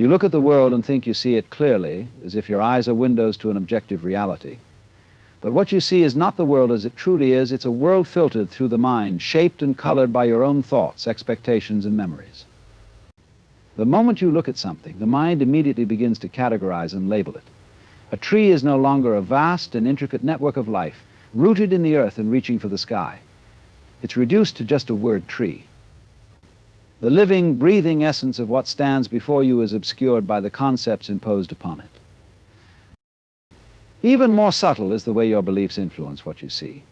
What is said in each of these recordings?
You look at the world and think you see it clearly, as if your eyes are windows to an objective reality. But what you see is not the world as it truly is. It's a world filtered through the mind, shaped and colored by your own thoughts, expectations, and memories. The moment you look at something, the mind immediately begins to categorize and label it. A tree is no longer a vast and intricate network of life, rooted in the earth and reaching for the sky. It's reduced to just a word, tree. The living, breathing essence of what stands before you is obscured by the concepts imposed upon it. Even more subtle is the way your beliefs influence what you see.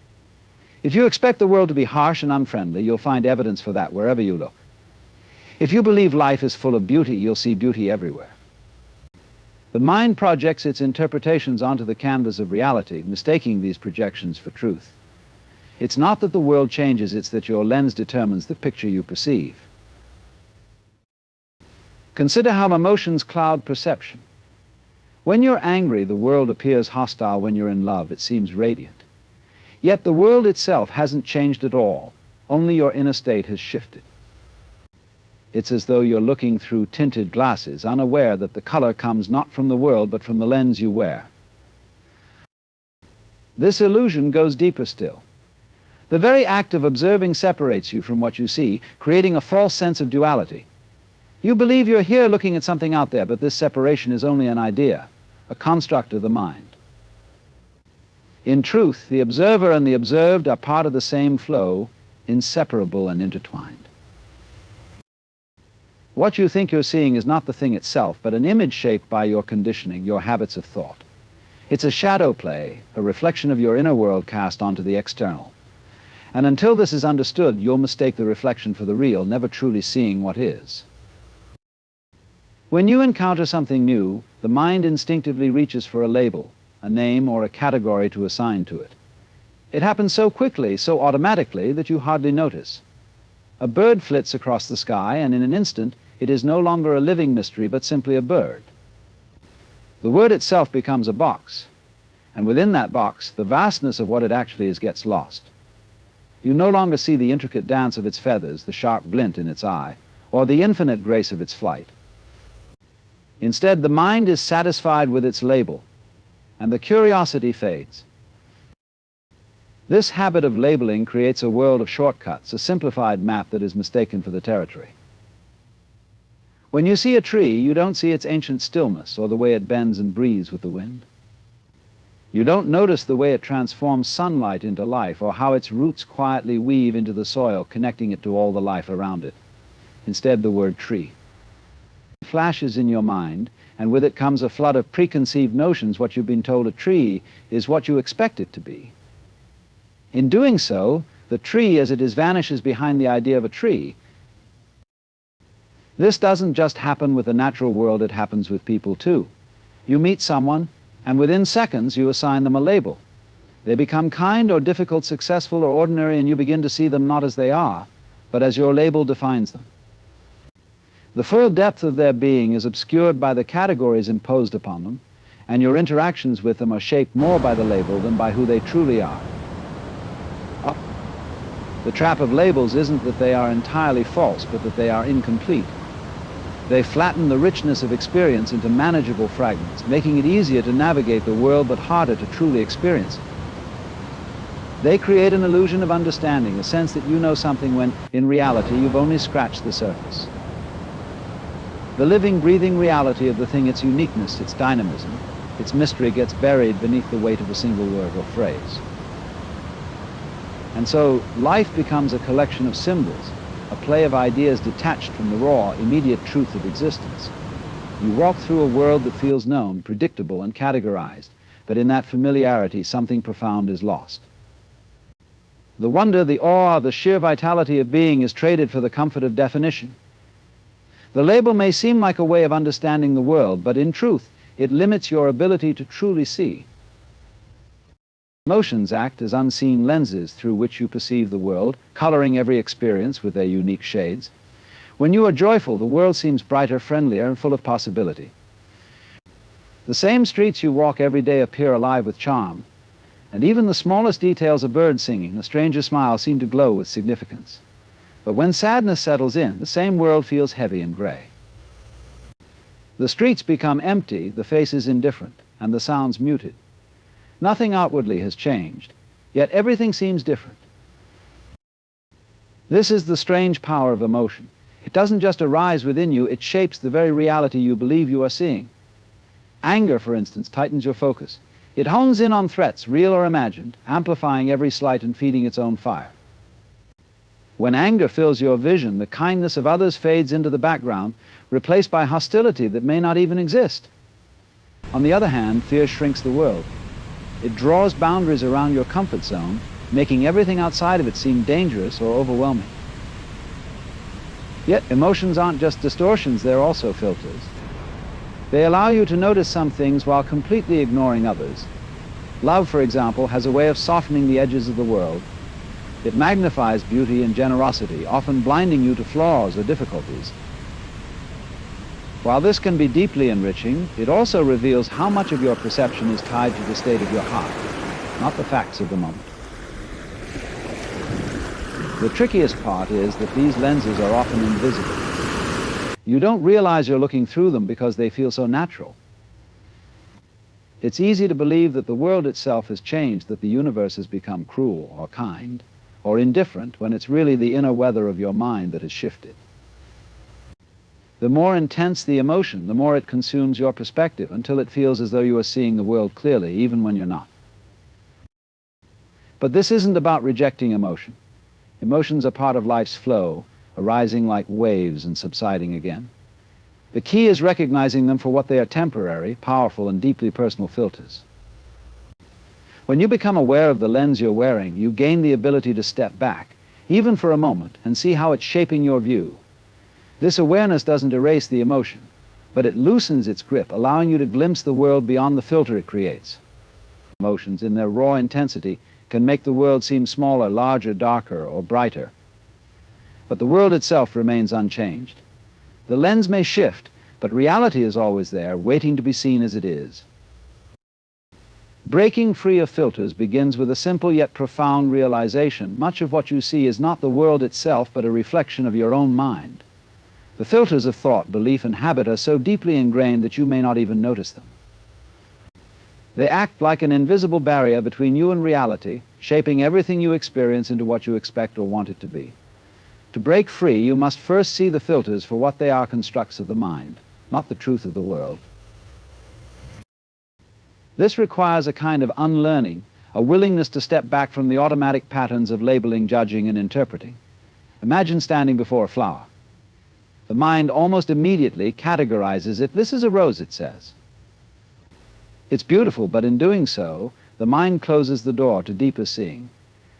If you expect the world to be harsh and unfriendly, you'll find evidence for that wherever you look. If you believe life is full of beauty, you'll see beauty everywhere. The mind projects its interpretations onto the canvas of reality, mistaking these projections for truth. It's not that the world changes, it's that your lens determines the picture you perceive. Consider how emotions cloud perception. When you're angry, the world appears hostile. When you're in love, it seems radiant. Yet the world itself hasn't changed at all. Only your inner state has shifted. It's as though you're looking through tinted glasses, unaware that the color comes not from the world, but from the lens you wear. This illusion goes deeper still. The very act of observing separates you from what you see, creating a false sense of duality. You believe you're here looking at something out there, but this separation is only an idea, a construct of the mind. In truth, the observer and the observed are part of the same flow, inseparable and intertwined. What you think you're seeing is not the thing itself, but an image shaped by your conditioning, your habits of thought. It's a shadow play, a reflection of your inner world cast onto the external. And until this is understood, you'll mistake the reflection for the real, never truly seeing what is. When you encounter something new, the mind instinctively reaches for a label, a name or a category to assign to it. It happens so quickly, so automatically, that you hardly notice. A bird flits across the sky, and in an instant, it is no longer a living mystery, but simply a bird. The word itself becomes a box, and within that box, the vastness of what it actually is gets lost. You no longer see the intricate dance of its feathers, the sharp glint in its eye, or the infinite grace of its flight. Instead, the mind is satisfied with its label, and the curiosity fades. This habit of labeling creates a world of shortcuts, a simplified map that is mistaken for the territory. When you see a tree, you don't see its ancient stillness or the way it bends and breathes with the wind. You don't notice the way it transforms sunlight into life, or how its roots quietly weave into the soil, connecting it to all the life around it. Instead, the word tree flashes in your mind, and with it comes a flood of preconceived notions. What you've been told a tree is what you expect it to be. In doing so, the tree as it is vanishes behind the idea of a tree. This doesn't just happen with the natural world, it happens with people too. You meet someone, and within seconds you assign them a label. They become kind or difficult, successful or ordinary, and you begin to see them not as they are, but as your label defines them. The full depth of their being is obscured by the categories imposed upon them, and your interactions with them are shaped more by the label than by who they truly are. The trap of labels isn't that they are entirely false, but that they are incomplete. They flatten the richness of experience into manageable fragments, making it easier to navigate the world but harder to truly experience it. They create an illusion of understanding, a sense that you know something when, in reality, you've only scratched the surface. The living, breathing reality of the thing, its uniqueness, its dynamism, its mystery gets buried beneath the weight of a single word or phrase. And so life becomes a collection of symbols, a play of ideas detached from the raw, immediate truth of existence. You walk through a world that feels known, predictable, and categorized, but in that familiarity, something profound is lost. The wonder, the awe, the sheer vitality of being is traded for the comfort of definition. The label may seem like a way of understanding the world, but in truth, it limits your ability to truly see. Emotions act as unseen lenses through which you perceive the world, coloring every experience with their unique shades. When you are joyful, the world seems brighter, friendlier, and full of possibility. The same streets you walk every day appear alive with charm, and even the smallest details of birds singing, a stranger's smile, seem to glow with significance. But when sadness settles in, the same world feels heavy and gray. The streets become empty, the faces indifferent, and the sounds muted. Nothing outwardly has changed, yet everything seems different. This is the strange power of emotion. It doesn't just arise within you, it shapes the very reality you believe you are seeing. Anger, for instance, tightens your focus. It hones in on threats, real or imagined, amplifying every slight and feeding its own fire. When anger fills your vision, the kindness of others fades into the background, replaced by hostility that may not even exist. On the other hand, fear shrinks the world. It draws boundaries around your comfort zone, making everything outside of it seem dangerous or overwhelming. Yet emotions aren't just distortions, they're also filters. They allow you to notice some things while completely ignoring others. Love, for example, has a way of softening the edges of the world. It magnifies beauty and generosity, often blinding you to flaws or difficulties. While this can be deeply enriching, it also reveals how much of your perception is tied to the state of your heart, not the facts of the moment. The trickiest part is that these lenses are often invisible. You don't realize you're looking through them because they feel so natural. It's easy to believe that the world itself has changed, that the universe has become cruel or kind or indifferent, when it's really the inner weather of your mind that has shifted. The more intense the emotion, the more it consumes your perspective, until it feels as though you are seeing the world clearly, even when you're not. But this isn't about rejecting emotion. Emotions are part of life's flow, arising like waves and subsiding again. The key is recognizing them for what they are: temporary, powerful, and deeply personal filters. When you become aware of the lens you're wearing, you gain the ability to step back, even for a moment, and see how it's shaping your view. This awareness doesn't erase the emotion, but it loosens its grip, allowing you to glimpse the world beyond the filter it creates. Emotions, in their raw intensity, can make the world seem smaller, larger, darker, or brighter. But the world itself remains unchanged. The lens may shift, but reality is always there, waiting to be seen as it is. Breaking free of filters begins with a simple yet profound realization. Much of what you see is not the world itself, but a reflection of your own mind. The filters of thought, belief, and habit are so deeply ingrained that you may not even notice them. They act like an invisible barrier between you and reality, shaping everything you experience into what you expect or want it to be. To break free, you must first see the filters for what they are: constructs of the mind, not the truth of the world. This requires a kind of unlearning, a willingness to step back from the automatic patterns of labeling, judging, and interpreting. Imagine standing before a flower. The mind almost immediately categorizes it. This is a rose, it says. It's beautiful, but in doing so, the mind closes the door to deeper seeing.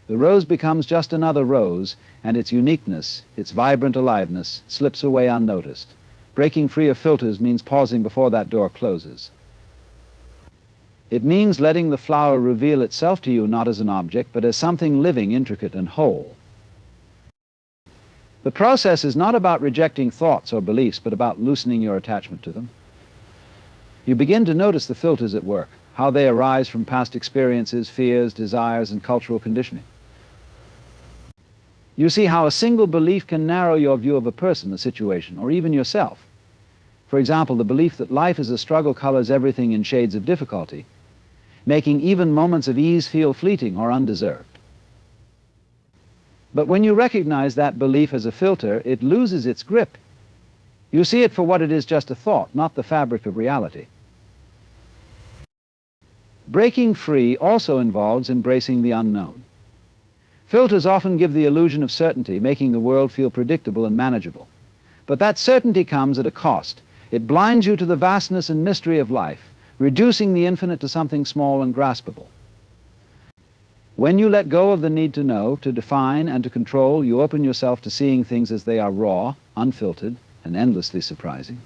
The rose becomes just another rose, and its uniqueness, its vibrant aliveness, slips away unnoticed. Breaking free of filters means pausing before that door closes. It means letting the flower reveal itself to you not as an object, but as something living, intricate, and whole. The process is not about rejecting thoughts or beliefs, but about loosening your attachment to them. You begin to notice the filters at work, how they arise from past experiences, fears, desires, and cultural conditioning. You see how a single belief can narrow your view of a person, a situation, or even yourself. For example, the belief that life is a struggle colors everything in shades of difficulty, making even moments of ease feel fleeting or undeserved. But when you recognize that belief as a filter, it loses its grip. You see it for what it is: just a thought, not the fabric of reality. Breaking free also involves embracing the unknown. Filters often give the illusion of certainty, making the world feel predictable and manageable. But that certainty comes at a cost. It blinds you to the vastness and mystery of life, reducing the infinite to something small and graspable. When you let go of the need to know, to define, and to control, you open yourself to seeing things as they are: raw, unfiltered, and endlessly surprising.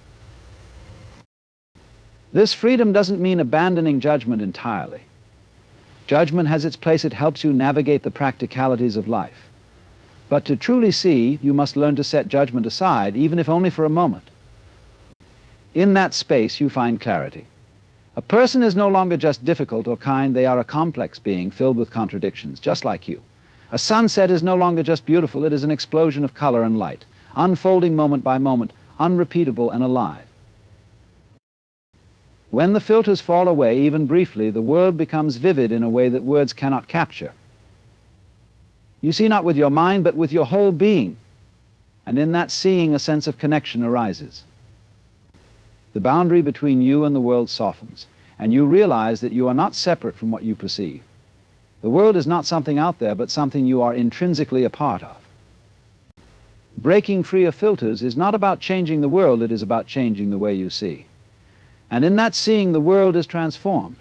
This freedom doesn't mean abandoning judgment entirely. Judgment has its place. It helps you navigate the practicalities of life. But to truly see, you must learn to set judgment aside, even if only for a moment. In that space, you find clarity. A person is no longer just difficult or kind. They are a complex being filled with contradictions, just like you. A sunset is no longer just beautiful. It is an explosion of color and light, unfolding moment by moment, unrepeatable and alive. When the filters fall away, even briefly, the world becomes vivid in a way that words cannot capture. You see not with your mind, but with your whole being, and in that seeing a sense of connection arises. The boundary between you and the world softens, and you realize that you are not separate from what you perceive. The world is not something out there, but something you are intrinsically a part of. Breaking free of filters is not about changing the world, it is about changing the way you see. And in that seeing, the world is transformed.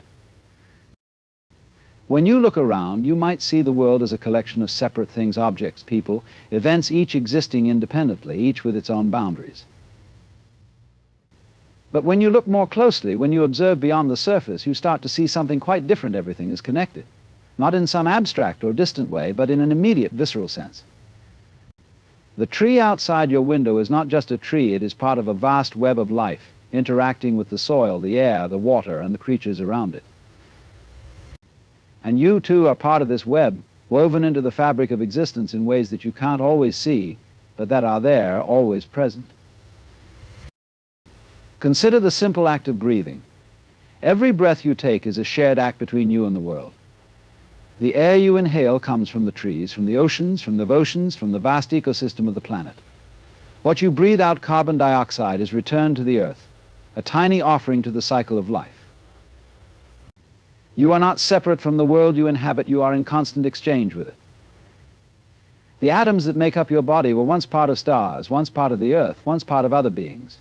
When you look around, you might see the world as a collection of separate things, objects, people, events, each existing independently, each with its own boundaries. But when you look more closely, when you observe beyond the surface, you start to see something quite different. Everything is connected, not in some abstract or distant way, but in an immediate, visceral sense. The tree outside your window is not just a tree, it is part of a vast web of life, interacting with the soil, the air, the water, and the creatures around it. And you, too, are part of this web, woven into the fabric of existence in ways that you can't always see, but that are there, always present. Consider the simple act of breathing. Every breath you take is a shared act between you and the world. The air you inhale comes from the trees, from the oceans, from the vast ecosystem of the planet. What you breathe out, carbon dioxide, is returned to the earth, a tiny offering to the cycle of life. You are not separate from the world you inhabit, you are in constant exchange with it. The atoms that make up your body were once part of stars, once part of the earth, once part of other beings.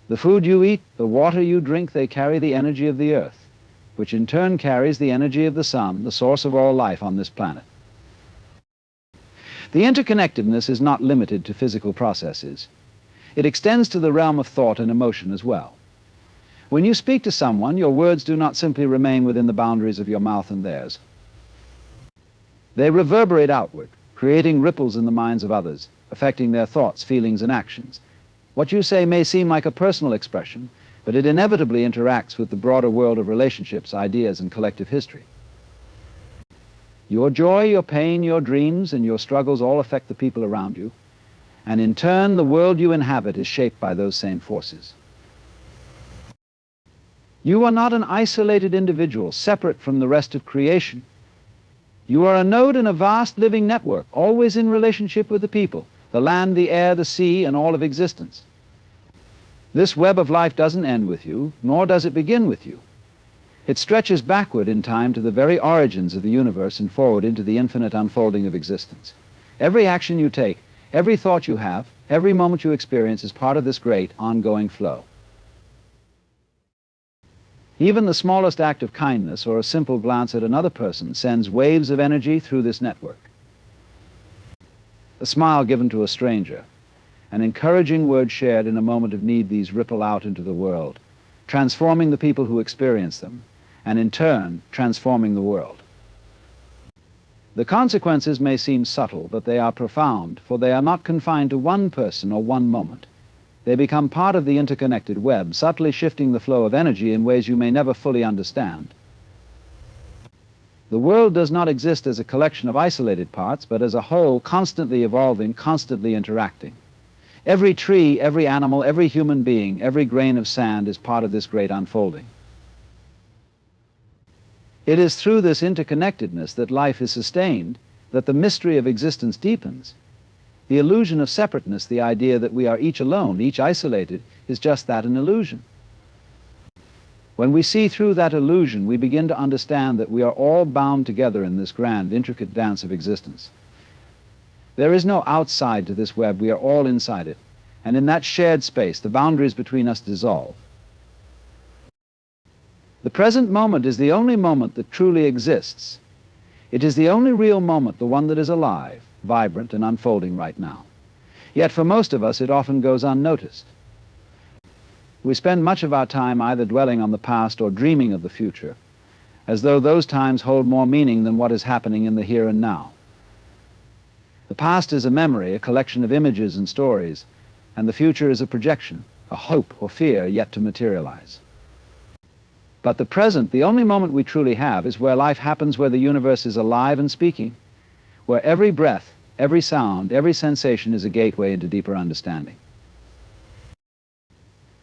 The food you eat, the water you drink, they carry the energy of the earth, which in turn carries the energy of the sun, the source of all life on this planet. The interconnectedness is not limited to physical processes. It extends to the realm of thought and emotion as well. When you speak to someone, your words do not simply remain within the boundaries of your mouth and theirs. They reverberate outward, creating ripples in the minds of others, affecting their thoughts, feelings, and actions. What you say may seem like a personal expression, but it inevitably interacts with the broader world of relationships, ideas, and collective history. Your joy, your pain, your dreams, and your struggles all affect the people around you, and in turn, the world you inhabit is shaped by those same forces. You are not an isolated individual, separate from the rest of creation. You are a node in a vast living network, always in relationship with the people, the land, the air, the sea, and all of existence. This web of life doesn't end with you, nor does it begin with you. It stretches backward in time to the very origins of the universe and forward into the infinite unfolding of existence. Every action you take, every thought you have, every moment you experience is part of this great ongoing flow. Even the smallest act of kindness or a simple glance at another person sends waves of energy through this network. A smile given to a stranger, an encouraging word shared in a moment of need, these ripple out into the world, transforming the people who experience them, and in turn, transforming the world. The consequences may seem subtle, but they are profound, for they are not confined to one person or one moment. They become part of the interconnected web, subtly shifting the flow of energy in ways you may never fully understand. The world does not exist as a collection of isolated parts, but as a whole, constantly evolving, constantly interacting. Every tree, every animal, every human being, every grain of sand is part of this great unfolding. It is through this interconnectedness that life is sustained, that the mystery of existence deepens. The illusion of separateness, the idea that we are each alone, each isolated, is just that, an illusion. When we see through that illusion, we begin to understand that we are all bound together in this grand, intricate dance of existence. There is no outside to this web, we are all inside it. And in that shared space, the boundaries between us dissolve. The present moment is the only moment that truly exists. It is the only real moment, the one that is alive, vibrant, and unfolding right now. Yet for most of us, it often goes unnoticed. We spend much of our time either dwelling on the past or dreaming of the future, as though those times hold more meaning than what is happening in the here and now. The past is a memory, a collection of images and stories, and the future is a projection, a hope or fear yet to materialize. But the present, the only moment we truly have, is where life happens, where the universe is alive and speaking, where every breath, every sound, every sensation is a gateway into deeper understanding.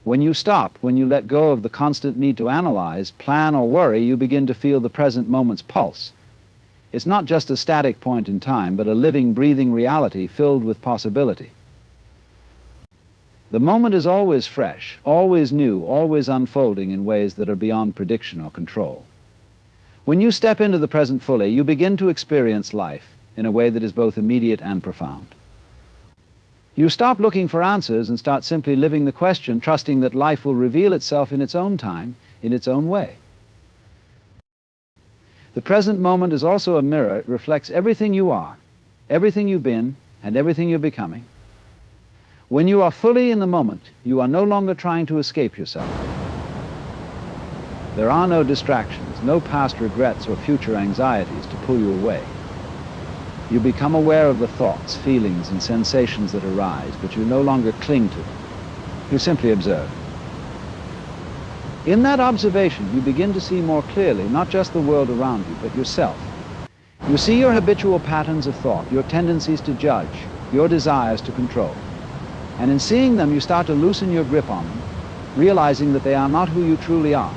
When you stop, when you let go of the constant need to analyze, plan, or worry, you begin to feel the present moment's pulse. It's not just a static point in time, but a living, breathing reality filled with possibility. The moment is always fresh, always new, always unfolding in ways that are beyond prediction or control. When you step into the present fully, you begin to experience life in a way that is both immediate and profound. You stop looking for answers and start simply living the question, trusting that life will reveal itself in its own time, in its own way. The present moment is also a mirror. It reflects everything you are, everything you've been, and everything you're becoming. When you are fully in the moment, you are no longer trying to escape yourself. There are no distractions, no past regrets or future anxieties to pull you away. You become aware of the thoughts, feelings, and sensations that arise, but you no longer cling to them. You simply observe. In that observation, you begin to see more clearly not just the world around you, but yourself. You see your habitual patterns of thought, your tendencies to judge, your desires to control. And in seeing them, you start to loosen your grip on them, realizing that they are not who you truly are.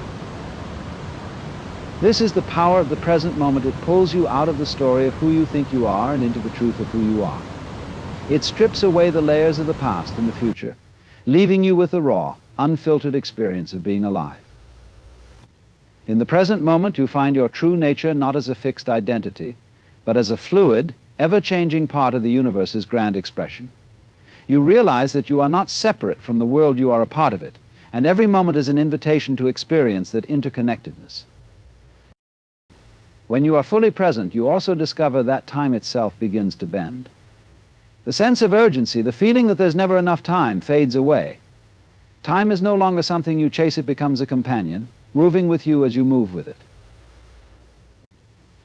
This is the power of the present moment. It pulls you out of the story of who you think you are and into the truth of who you are. It strips away the layers of the past and the future, leaving you with the raw, unfiltered experience of being alive. In the present moment, you find your true nature not as a fixed identity, but as a fluid, ever-changing part of the universe's grand expression. You realize that you are not separate from the world, you are a part of it, and every moment is an invitation to experience that interconnectedness. When you are fully present, you also discover that time itself begins to bend. The sense of urgency, the feeling that there's never enough time, fades away. Time is no longer something you chase, it becomes a companion, moving with you as you move with it.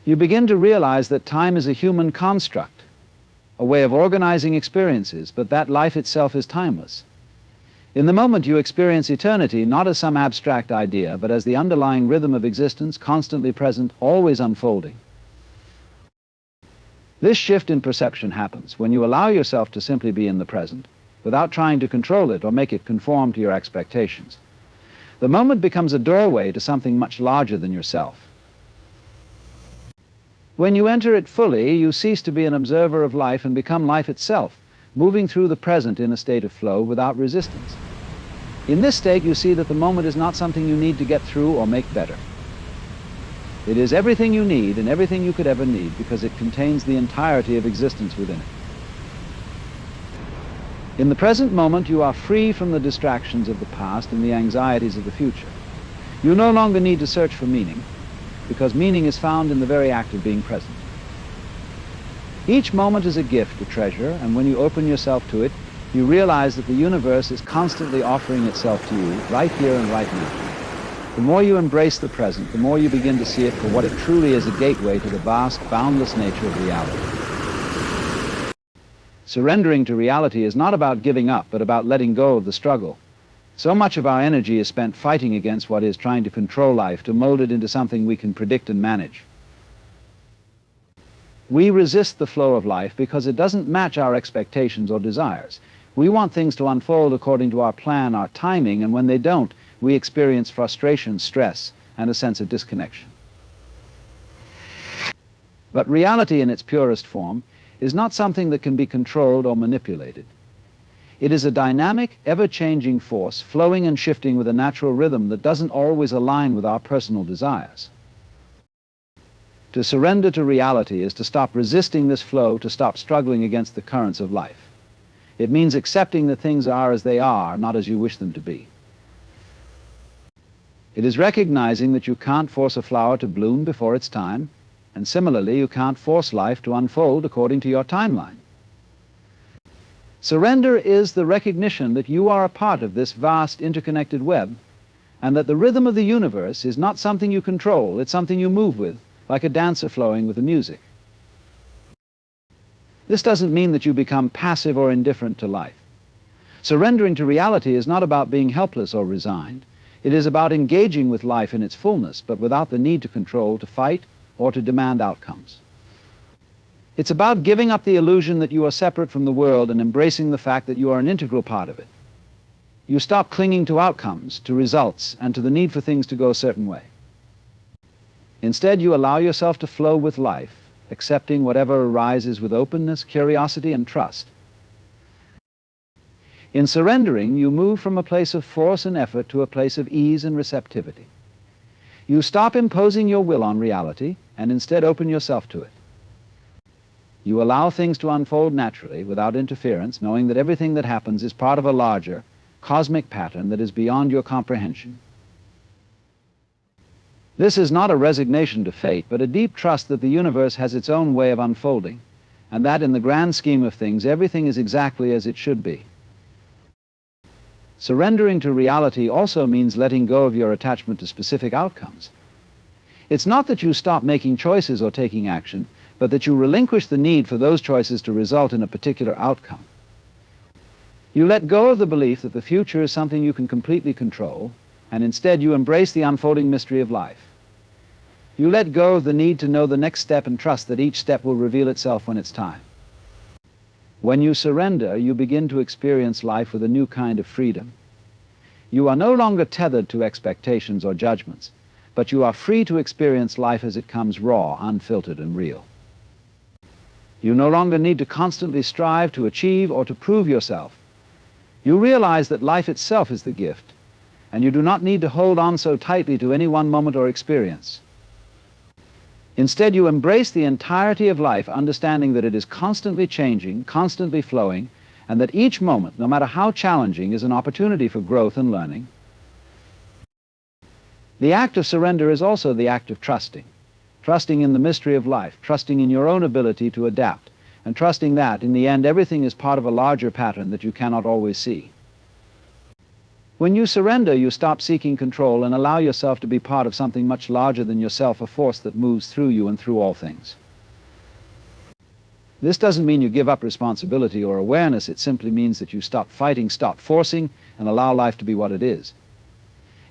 You begin to realize that time is a human construct, a way of organizing experiences, but that life itself is timeless. In the moment, you experience eternity not as some abstract idea, but as the underlying rhythm of existence, constantly present, always unfolding. This shift in perception happens when you allow yourself to simply be in the present, without trying to control it or make it conform to your expectations. The moment becomes a doorway to something much larger than yourself. When you enter it fully, you cease to be an observer of life and become life itself, moving through the present in a state of flow without resistance. In this state, you see that the moment is not something you need to get through or make better. It is everything you need and everything you could ever need, because it contains the entirety of existence within it. In the present moment, you are free from the distractions of the past and the anxieties of the future. You no longer need to search for meaning, because meaning is found in the very act of being present. Each moment is a gift to treasure, and when you open yourself to it, you realize that the universe is constantly offering itself to you, right here and right now. The more you embrace the present, the more you begin to see it for what it truly is, a gateway to the vast, boundless nature of reality. Surrendering to reality is not about giving up, but about letting go of the struggle. So much of our energy is spent fighting against what is, trying to control life, to mold it into something we can predict and manage. We resist the flow of life because it doesn't match our expectations or desires. We want things to unfold according to our plan, our timing, and when they don't, we experience frustration, stress, and a sense of disconnection. But reality in its purest form is not something that can be controlled or manipulated. It is a dynamic, ever-changing force, flowing and shifting with a natural rhythm that doesn't always align with our personal desires. To surrender to reality is to stop resisting this flow, to stop struggling against the currents of life. It means accepting that things are as they are, not as you wish them to be. It is recognizing that you can't force a flower to bloom before its time, and similarly, you can't force life to unfold according to your timeline. Surrender is the recognition that you are a part of this vast, interconnected web, and that the rhythm of the universe is not something you control, it's something you move with, like a dancer flowing with the music. This doesn't mean that you become passive or indifferent to life. Surrendering to reality is not about being helpless or resigned. It is about engaging with life in its fullness, but without the need to control, to fight, or to demand outcomes. It's about giving up the illusion that you are separate from the world and embracing the fact that you are an integral part of it. You stop clinging to outcomes, to results, and to the need for things to go a certain way. Instead, you allow yourself to flow with life, accepting whatever arises with openness, curiosity, and trust. In surrendering, you move from a place of force and effort to a place of ease and receptivity. You stop imposing your will on reality and instead open yourself to it. You allow things to unfold naturally, without interference, knowing that everything that happens is part of a larger, cosmic pattern that is beyond your comprehension. This is not a resignation to fate, but a deep trust that the universe has its own way of unfolding, and that in the grand scheme of things, everything is exactly as it should be. Surrendering to reality also means letting go of your attachment to specific outcomes. It's not that you stop making choices or taking action, but that you relinquish the need for those choices to result in a particular outcome. You let go of the belief that the future is something you can completely control, and instead you embrace the unfolding mystery of life. You let go of the need to know the next step and trust that each step will reveal itself when it's time. When you surrender, you begin to experience life with a new kind of freedom. You are no longer tethered to expectations or judgments, but you are free to experience life as it comes raw, unfiltered, and real. You no longer need to constantly strive to achieve or to prove yourself. You realize that life itself is the gift, and you do not need to hold on so tightly to any one moment or experience. Instead, you embrace the entirety of life, understanding that it is constantly changing, constantly flowing, and that each moment, no matter how challenging, is an opportunity for growth and learning. The act of surrender is also the act of trusting. Trusting in the mystery of life, trusting in your own ability to adapt, and trusting that, in the end, everything is part of a larger pattern that you cannot always see. When you surrender, you stop seeking control and allow yourself to be part of something much larger than yourself, a force that moves through you and through all things. This doesn't mean you give up responsibility or awareness. It simply means that you stop fighting, stop forcing, and allow life to be what it is.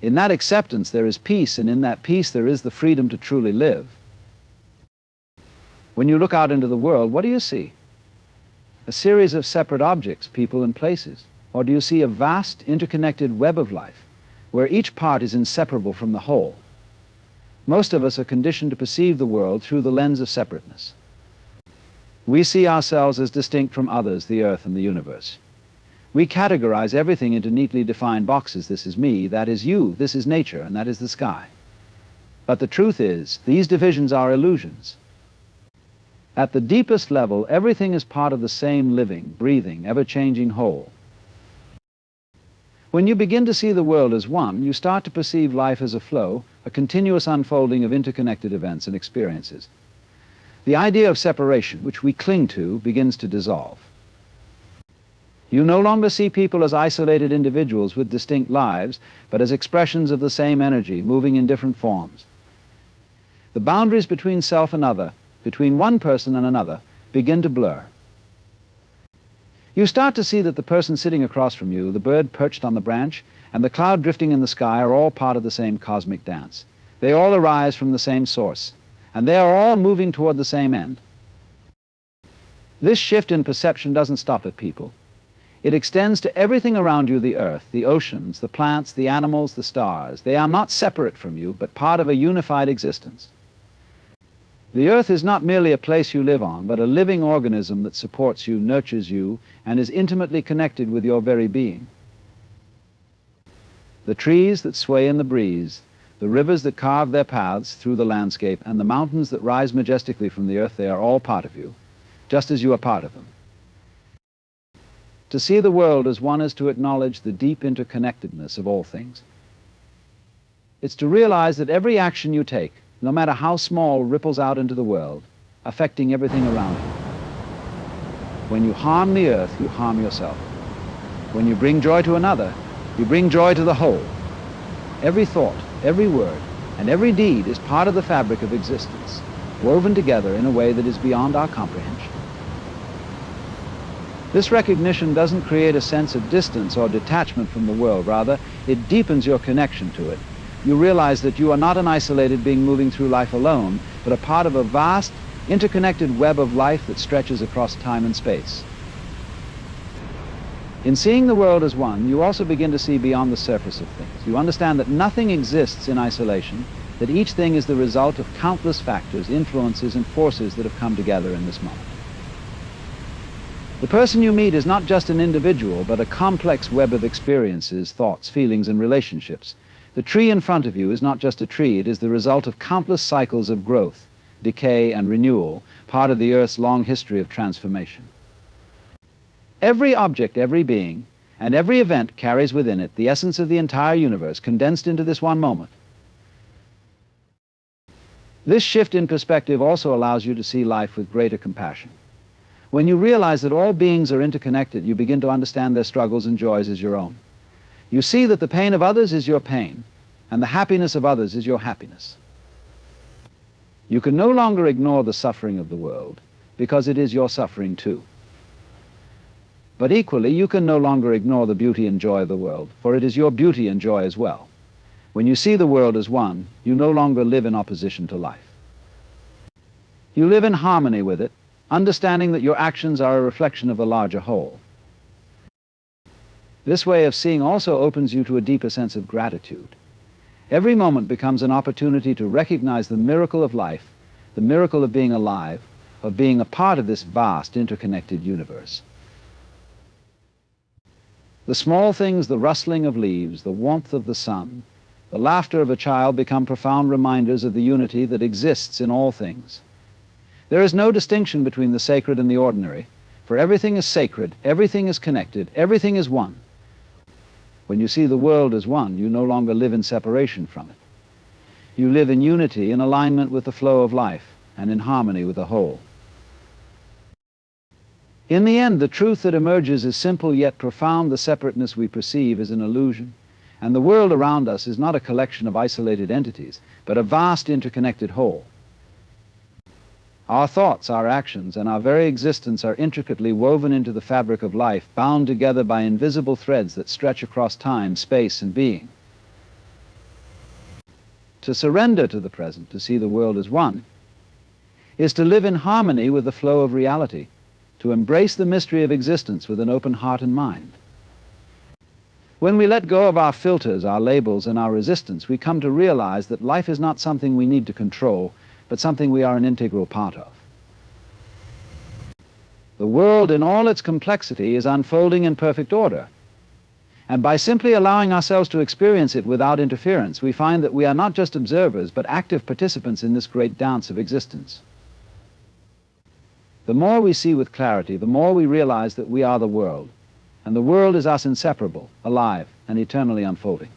In that acceptance, there is peace, and in that peace, there is the freedom to truly live. When you look out into the world, what do you see? A series of separate objects, people, and places. Or do you see a vast, interconnected web of life, where each part is inseparable from the whole? Most of us are conditioned to perceive the world through the lens of separateness. We see ourselves as distinct from others, the earth and the universe. We categorize everything into neatly defined boxes. This is me, that is you, this is nature, and that is the sky. But the truth is, these divisions are illusions. At the deepest level, everything is part of the same living, breathing, ever-changing whole. When you begin to see the world as one, you start to perceive life as a flow, a continuous unfolding of interconnected events and experiences. The idea of separation, which we cling to, begins to dissolve. You no longer see people as isolated individuals with distinct lives, but as expressions of the same energy, moving in different forms. The boundaries between self and other, between one person and another, begin to blur. You start to see that the person sitting across from you, the bird perched on the branch, and the cloud drifting in the sky are all part of the same cosmic dance. They all arise from the same source, and they are all moving toward the same end. This shift in perception doesn't stop at people. It extends to everything around you, the earth, the oceans, the plants, the animals, the stars. They are not separate from you, but part of a unified existence. The earth is not merely a place you live on, but a living organism that supports you, nurtures you, and is intimately connected with your very being. The trees that sway in the breeze, the rivers that carve their paths through the landscape, and the mountains that rise majestically from the earth, they are all part of you, just as you are part of them. To see the world as one is to acknowledge the deep interconnectedness of all things. It's to realize that every action you take, no matter how small, ripples out into the world, affecting everything around you. When you harm the earth, you harm yourself. When you bring joy to another, you bring joy to the whole. Every thought, every word, and every deed is part of the fabric of existence, woven together in a way that is beyond our comprehension. This recognition doesn't create a sense of distance or detachment from the world. Rather, it deepens your connection to it. You realize that you are not an isolated being moving through life alone, but a part of a vast, interconnected web of life that stretches across time and space. In seeing the world as one, you also begin to see beyond the surface of things. You understand that nothing exists in isolation, that each thing is the result of countless factors, influences, and forces that have come together in this moment. The person you meet is not just an individual, but a complex web of experiences, thoughts, feelings, and relationships. The tree in front of you is not just a tree, it is the result of countless cycles of growth, decay, and renewal, part of the Earth's long history of transformation. Every object, every being, and every event carries within it the essence of the entire universe, condensed into this one moment. This shift in perspective also allows you to see life with greater compassion. When you realize that all beings are interconnected, you begin to understand their struggles and joys as your own. You see that the pain of others is your pain, and the happiness of others is your happiness. You can no longer ignore the suffering of the world, because it is your suffering too. But equally, you can no longer ignore the beauty and joy of the world, for it is your beauty and joy as well. When you see the world as one, you no longer live in opposition to life. You live in harmony with it, understanding that your actions are a reflection of the larger whole. This way of seeing also opens you to a deeper sense of gratitude. Every moment becomes an opportunity to recognize the miracle of life, the miracle of being alive, of being a part of this vast, interconnected universe. The small things, the rustling of leaves, the warmth of the sun, the laughter of a child become profound reminders of the unity that exists in all things. There is no distinction between the sacred and the ordinary, for everything is sacred, everything is connected, everything is one. When you see the world as one, you no longer live in separation from it. You live in unity, in alignment with the flow of life, and in harmony with the whole. In the end, the truth that emerges is simple yet profound. The separateness we perceive is an illusion, and the world around us is not a collection of isolated entities, but a vast interconnected whole. Our thoughts, our actions, and our very existence are intricately woven into the fabric of life, bound together by invisible threads that stretch across time, space, and being. To surrender to the present, to see the world as one, is to live in harmony with the flow of reality, to embrace the mystery of existence with an open heart and mind. When we let go of our filters, our labels, and our resistance, we come to realize that life is not something we need to control, but something we are an integral part of. The world in all its complexity is unfolding in perfect order, and by simply allowing ourselves to experience it without interference, we find that we are not just observers, but active participants in this great dance of existence. The more we see with clarity, the more we realize that we are the world, and the world is us inseparable, alive, and eternally unfolding.